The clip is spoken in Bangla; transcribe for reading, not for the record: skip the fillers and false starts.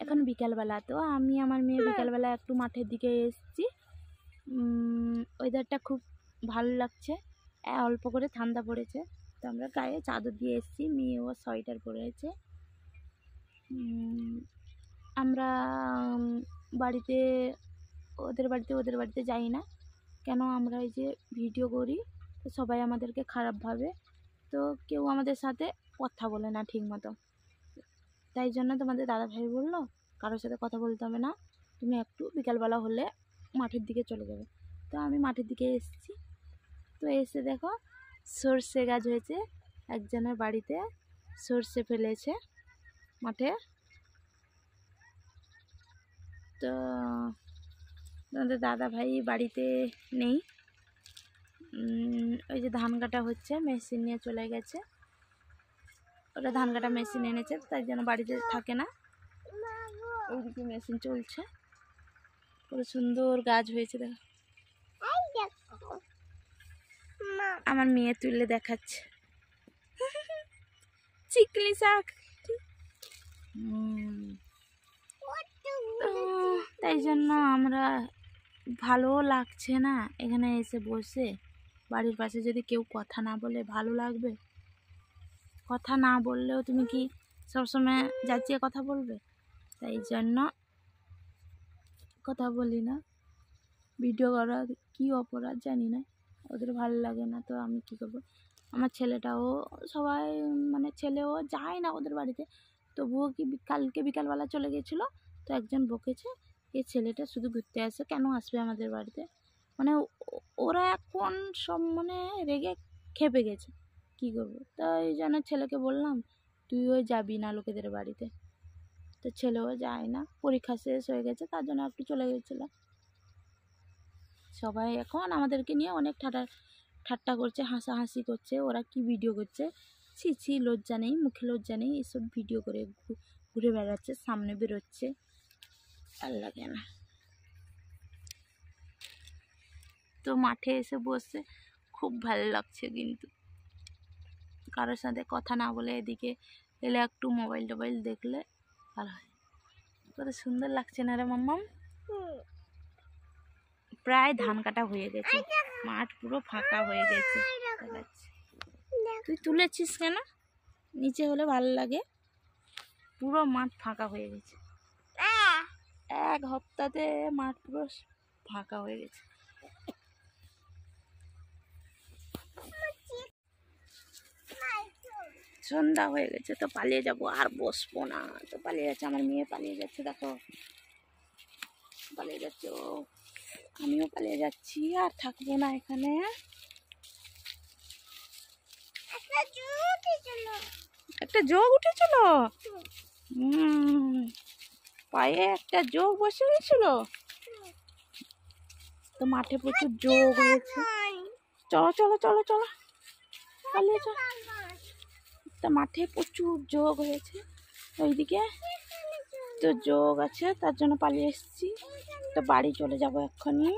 এখন বিকালবেলা, তো আমি আমার মেয়ে বিকালবেলা একটু মাঠের দিকে এসেছি। ওয়েদারটা খুব ভালো লাগছে, অল্প করে ঠান্ডা পড়েছে, তো আমরা গায়ে চাদর দিয়ে এসেছি, মেয়েও সোয়েটার পরেছে। আমরা বাড়িতে ওদের বাড়িতে যাই না, কেন আমরা এই যে ভিডিও করি তো সবাই আমাদেরকে খারাপ ভাবে, তো কেউ আমাদের সাথে কথা বলে না ঠিক মতো। তাই জন্য তোমাদের দাদাভাই বললো কারোর সাথে কথা বলতে হবে না, তুমি একটু বিকালবেলা হলে মাঠের দিকে চলে যাবে। তো আমি মাঠের দিকে এসেছি, তো এসে দেখো সর্ষে গাছ হয়েছে, একজনের বাড়িতে সর্ষে ফেলেছে মাঠে। তো তোমাদের দাদাভাই বাড়িতে নেই, ওই যে ধান কাটা হচ্ছে, মেশিন নিয়ে চলে গেছে, ওরা ধান কাটা মেশিন এনেছে, তাই জন্য বাড়িতে থাকে না। ওইদিকে মেশিন চলছে, কত সুন্দর গাছ হয়েছে দেখো। আমার মেয়ে তুলে দেখাচ্ছে চিকলি শাক। তাই জন্য আমরা ভালো লাগছে না এখানে এসে বসে। বাড়ির পাশে যদি কেউ কথা না বলে ভালো লাগবে? কথা না বললেও তুমি কি সবসময় যাচিয়ে কথা বলবে? তাই জন্য কথা বলি না। ভিডিও করা কি অপরাধ জানি না, ওদের ভালো লাগে না, তো আমি কি করবো। আমার ছেলেটাও সবাই মানে ছেলেও যায় না ওদের বাড়িতে, তবুও কি কালকে বিকালবেলা চলে গেছিলো, তো একজন বকেছে এই ছেলেটা শুধু ঘুরতে আসে, কেন আসবে আমাদের বাড়িতে। মানে ওরা এখন সব মানে রেগে খেপে গেছে, কি করবো। তো এই জন্য ছেলেকে বললাম তুইও যাবি না লোকেদের বাড়িতে, তো ছেলেও যায় না, পরীক্ষা শেষ হয়ে গেছে তার জন্য একটু চলে গেছিলো। সবাই এখন আমাদেরকে নিয়ে অনেক ঠাট্টা করছে, হাসাহাসি করছে, ওরা কি ভিডিও করছে, ছি ছি, লজ্জা নেই, মুখে লজ্জা নেই, এসব ভিডিও করে ঘুরে বেড়াচ্ছে, সামনে বেরোচ্ছে, ভাল লাগে না। তো মাঠে এসে বসে খুব ভালো লাগছে, কিন্তু কারোর সাথে কথা না বলে এদিকে এলে একটু মোবাইল টোবাইল দেখলে ভালো হয়। কত সুন্দর লাগছে না রে মাম্মাম? প্রায় ধান কাটা হয়ে গেছে, মাঠ পুরো ফাঁকা হয়ে গেছে। তুই তুলেছিস কেন? নিচে হলে ভালো লাগে। পুরো মাঠ ফাঁকা হয়ে গেছে, এক সপ্তাহে মাঠ পুরো ফাঁকা হয়ে গেছে। সন্ধ্যা হয়ে গেছে, তো পালিয়ে যাবো, আর বসবো না। তো পালিয়ে যাচ্ছে আমার মেয়ে, পালিয়ে যাচ্ছে, দেখো পালিয়ে যাচ্ছে ও, আমিও পালিয়ে যাচ্ছি, আর থাকবো না এখানে। একটা যোগ উঠেছিল, পায়ে একটা যোগ বসে গেছিল, তো মাঠে প্রচুর যোগ হয়েছে। চলো চলো চলো চলো পালিয়ে চলো। তা মাঠে প্রচুর যোগ হয়েছে ওইদিকে, তো যোগ আছে তার জন্য পালিয়ে এসেছি, তো বাড়ি চলে যাবো এক্ষুনি।